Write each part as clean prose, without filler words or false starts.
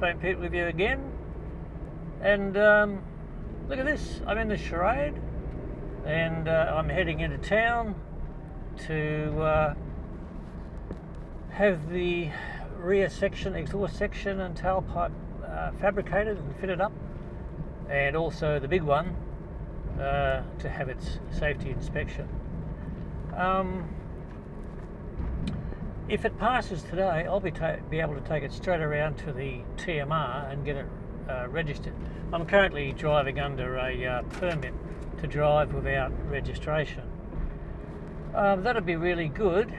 Champagne Pit with you again, and look at this. I'm in the Charade, and I'm heading into town to have the rear section, exhaust section and tailpipe fabricated and fitted up, and also the big one to have its safety inspection. If it passes today, I'll be able to take it straight around to the TMR and get it registered. I'm currently driving under a permit to drive without registration. That'd be really good,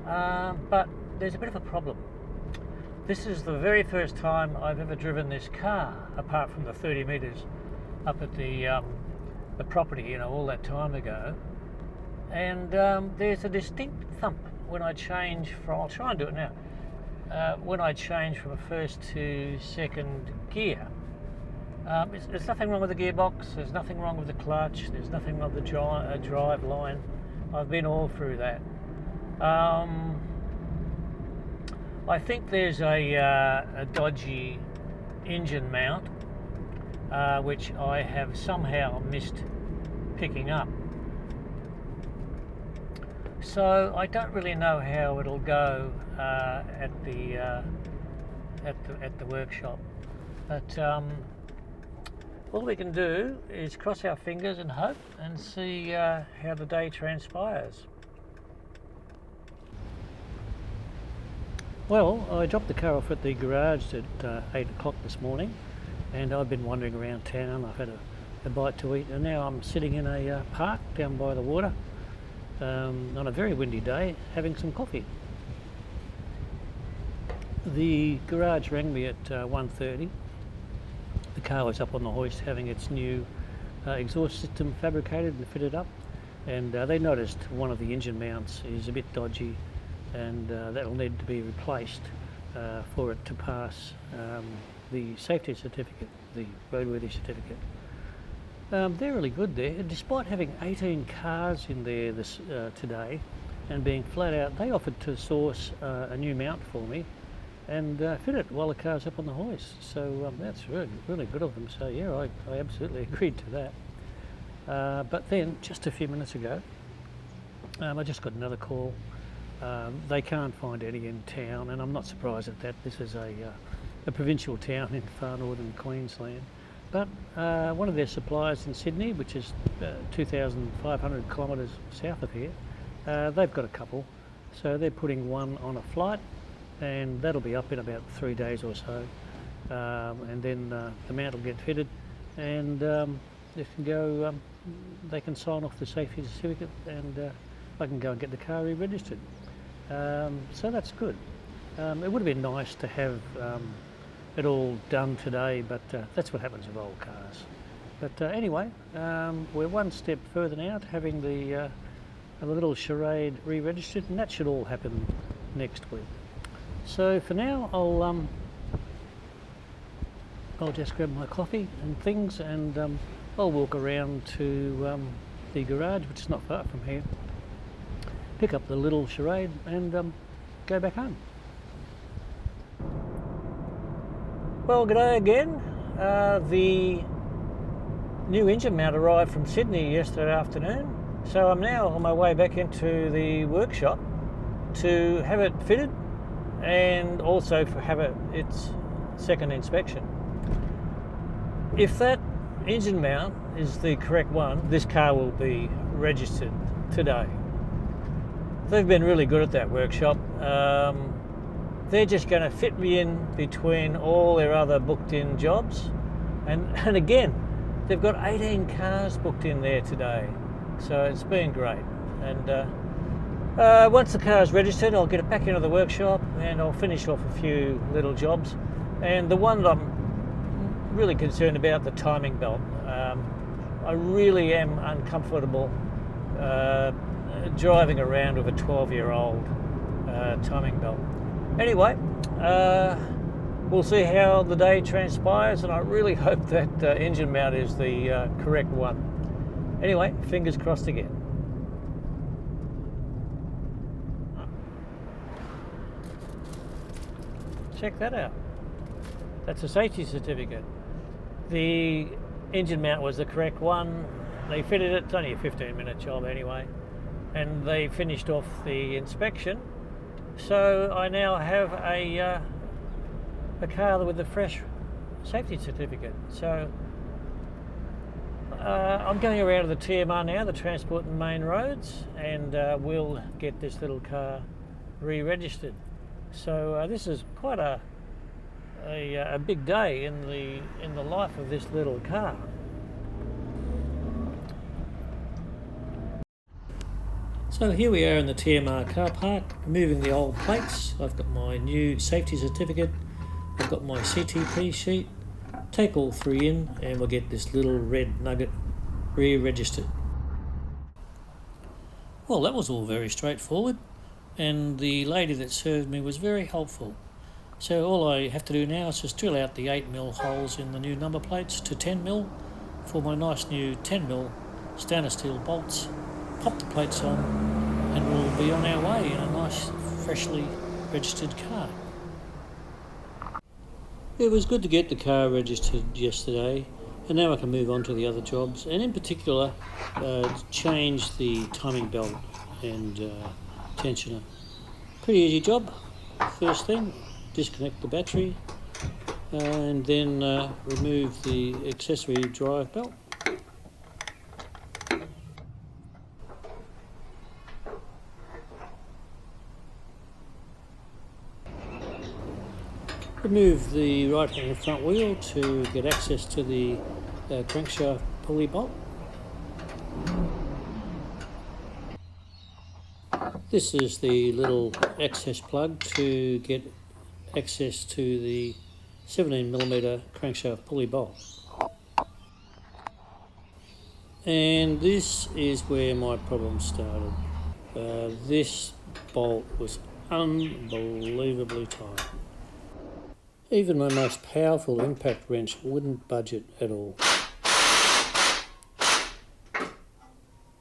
but there's a bit of a problem. This is the very first time I've ever driven this car, apart from the 30 metres up at the property, all that time ago. And there's a distinct thump when I change from, I'll try and do it now, when I change from a first to second gear. There's nothing wrong with the gearbox, there's nothing wrong with the clutch, there's nothing wrong with the drive line. I've been all through that. I think there's a dodgy engine mount, which I have somehow missed picking up. So I don't really know how it'll go at the workshop, but all we can do is cross our fingers and hope and see how the day transpires. Well, I dropped the car off at the garage at 8 o'clock this morning, and I've been wandering around town. I've had a bite to eat, and now I'm sitting in a park down by the water on a very windy day, having some coffee. The garage rang me at 1:30. The car was up on the hoist having its new exhaust system fabricated and fitted up, and they noticed one of the engine mounts is a bit dodgy, and that will need to be replaced for it to pass the safety certificate, the roadworthy certificate. They're really good there. Despite having 18 cars in there today and being flat out, they offered to source a new mount for me and fit it while the car's up on the hoist. So that's really, really good of them. So yeah, I absolutely agreed to that. But then, just a few minutes ago, I just got another call. They can't find any in town, and I'm not surprised at that. This is a provincial town in far northern Queensland. But one of their suppliers in Sydney, which is 2,500 kilometres south of here, they've got a couple. So they're putting one on a flight, and that'll be up in about 3 days or so. And then the mount will get fitted, and they can go. They can sign off the safety certificate, and I can go and get the car re-registered. So that's good. It would have been nice to have it all done today, but that's what happens with old cars. But anyway, we're one step further now to having the little Charade re-registered, and that should all happen next week. So for now, I'll just grab my coffee and things, and I'll walk around to the garage, which is not far from here, pick up the little Charade and go back home. Well, g'day again. The new engine mount arrived from Sydney yesterday afternoon, so I'm now on my way back into the workshop to have it fitted and also have its second inspection. If that engine mount is the correct one, this car will be registered today. They've been really good at that workshop. They're just going to fit me in between all their other booked in jobs, and again, they've got 18 cars booked in there today, so it's been great. And once the car is registered, I'll get it back into the workshop and I'll finish off a few little jobs. And the one that I'm really concerned about, the timing belt. I really am uncomfortable driving around with a 12-year-old timing belt. Anyway, we'll see how the day transpires, and I really hope that engine mount is the correct one. Anyway, fingers crossed again. Check that out. That's a safety certificate. The engine mount was the correct one. They fitted it. It's only a 15-minute job anyway. And they finished off the inspection. So I now have a car with a fresh safety certificate. So I'm going around to the TMR now, the Transport and Main Roads, and we'll get this little car re-registered. So this is quite a big day in the life of this little car. So here we are in the TMR car park, removing the old plates. I've got my new safety certificate, I've got my CTP sheet. Take all three in and we'll get this little red nugget re-registered. Well, that was all very straightforward, and the lady that served me was very helpful. So all I have to do now is just drill out the 8mm holes in the new number plates to 10mm for my nice new 10mm stainless steel bolts. Pop the plates on and we'll be on our way in a nice freshly registered car. It was good to get the car registered yesterday, and now I can move on to the other jobs, and in particular change the timing belt and tensioner. Pretty easy job. First thing, disconnect the battery and then remove the accessory drive belt. Remove the right hand front wheel to get access to the crankshaft pulley bolt. This is the little access plug to get access to the 17mm crankshaft pulley bolt. And this is where my problem started. This bolt was unbelievably tight. Even my most powerful impact wrench wouldn't budge it at all.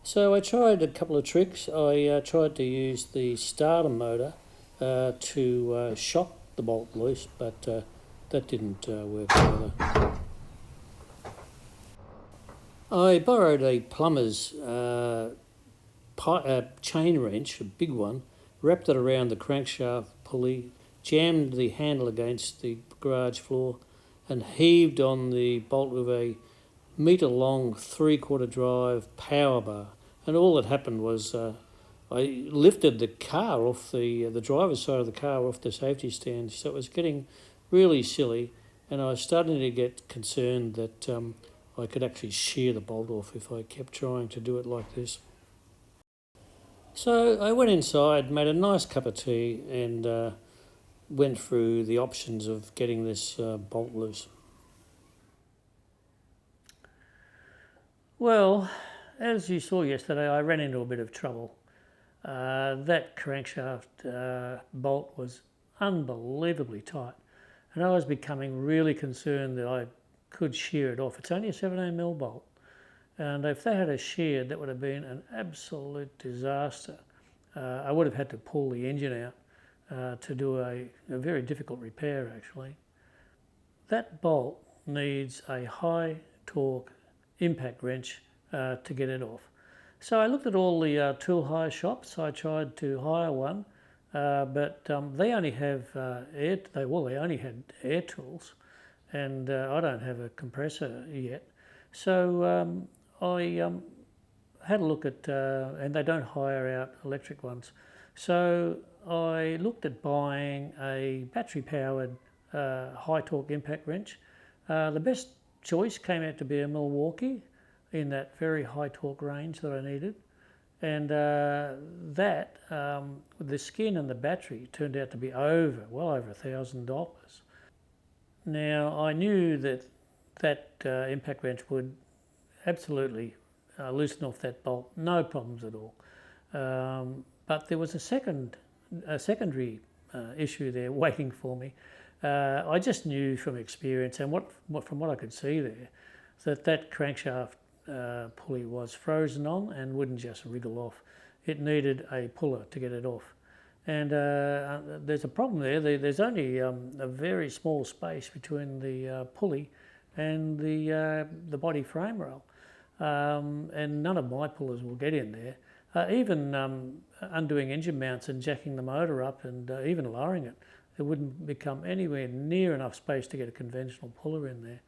So I tried a couple of tricks. I tried to use the starter motor to shock the bolt loose, but that didn't work either. I borrowed a plumber's chain wrench, a big one, wrapped it around the crankshaft pulley, jammed the handle against the garage floor and heaved on the bolt with a metre-long 3/4 drive power bar. And all that happened was I lifted the car off the driver's side of the car off the safety stand, so it was getting really silly, and I was starting to get concerned that I could actually shear the bolt off if I kept trying to do it like this. So I went inside, made a nice cup of tea, and went through the options of getting this bolt loose. Well, as you saw yesterday, I ran into a bit of trouble. That crankshaft bolt was unbelievably tight, and I was becoming really concerned that I could shear it off. It's only a 17mm bolt, and if they had a sheared, that would have been an absolute disaster. I would have had to pull the engine out to do a very difficult repair, actually. That bolt needs a high torque impact wrench to get it off. So I looked at all the tool hire shops. I tried to hire one, but they only have they only had air tools, and I don't have a compressor yet. So I had a look at, and they don't hire out electric ones. So I looked at buying a battery-powered high torque impact wrench. The best choice came out to be a Milwaukee in that very high torque range that I needed, and that with the skin and the battery turned out to be well over $1,000. Now I knew that impact wrench would absolutely loosen off that bolt, no problems at all. But there was a secondary issue there waiting for me. I just knew from experience and from what I could see there, that crankshaft pulley was frozen on and wouldn't just wriggle off. It needed a puller to get it off. And there's a problem there. There's only a very small space between the pulley and the body frame rail, and none of my pullers will get in there. Even undoing engine mounts and jacking the motor up and even lowering it, there wouldn't become anywhere near enough space to get a conventional puller in there.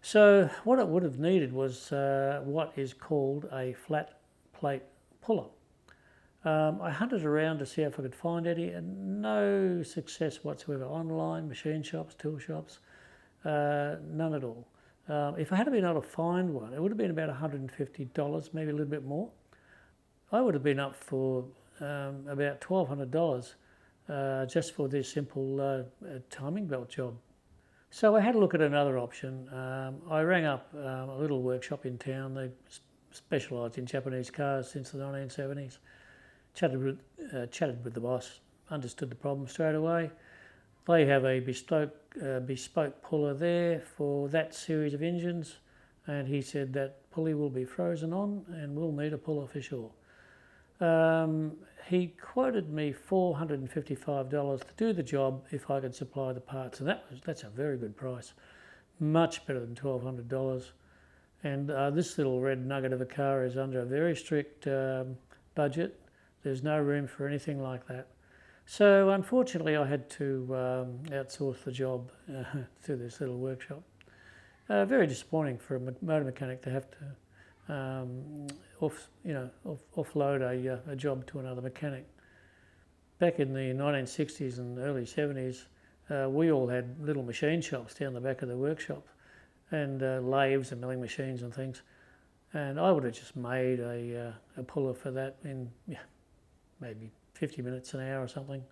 So what it would have needed was what is called a flat plate puller. I hunted around to see if I could find any, and no success whatsoever. Online, machine shops, tool shops, none at all. If I had been able to find one, it would have been about $150, maybe a little bit more. I would have been up for about $1,200 just for this simple timing belt job. So I had a look at another option. I rang up a little workshop in town. They specialised in Japanese cars since the 1970s. Chatted with the boss, understood the problem straight away. They have a bespoke puller there for that series of engines, and he said that pulley will be frozen on and we'll need a puller for sure. He quoted me $455 to do the job if I could supply the parts, and that's a very good price, much better than $1,200. And this little red nugget of a car is under a very strict budget. There's no room for anything like that. So unfortunately I had to outsource the job to this little workshop. Very disappointing for a motor mechanic to have to offload a job to another mechanic. Back in the 1960s and early 70s, we all had little machine shops down the back of the workshop, and lathes and milling machines and things. And I would have just made a puller for that in maybe 50 minutes an hour or something,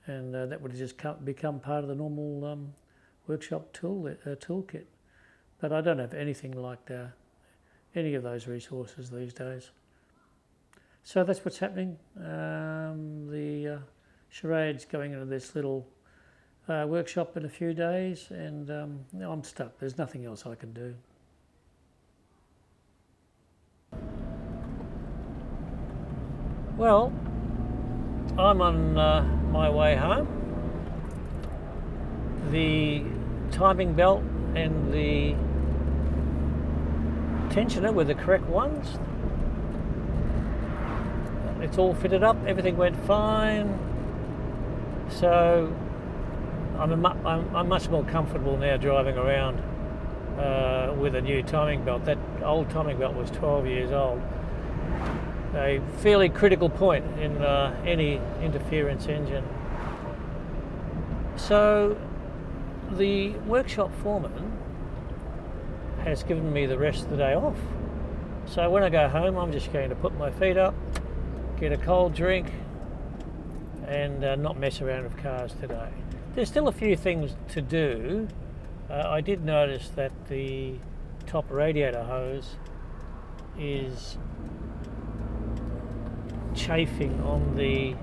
and that would have just become part of the normal workshop toolkit. But I don't have anything like any of those resources these days. So that's what's happening. The Charade's going into this little workshop in a few days, and I'm stuck. There's nothing else I can do. Well, I'm on my way home. The timing belt and the tensioner were the correct ones. It's all fitted up, everything went fine. So I'm much more comfortable now driving around with a new timing belt. That old timing belt was 12 years old. A fairly critical point in any interference engine. So the workshop foreman has given me the rest of the day off. So when I go home, I'm just going to put my feet up, get a cold drink, and not mess around with cars today. There's still a few things to do. I did notice that the top radiator hose is chafing on the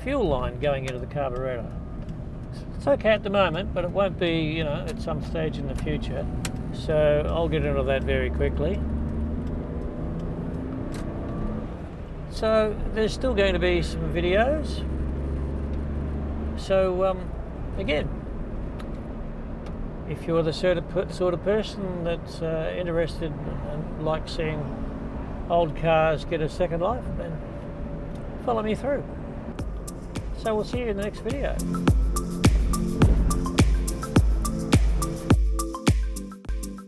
fuel line going into the carburetor. It's okay at the moment, but it won't be, at some stage in the future. So I'll get into that very quickly. So there's still going to be some videos. So again, if you're the sort of person that's interested and likes seeing old cars get a second life, then follow me through. So we'll see you in the next video.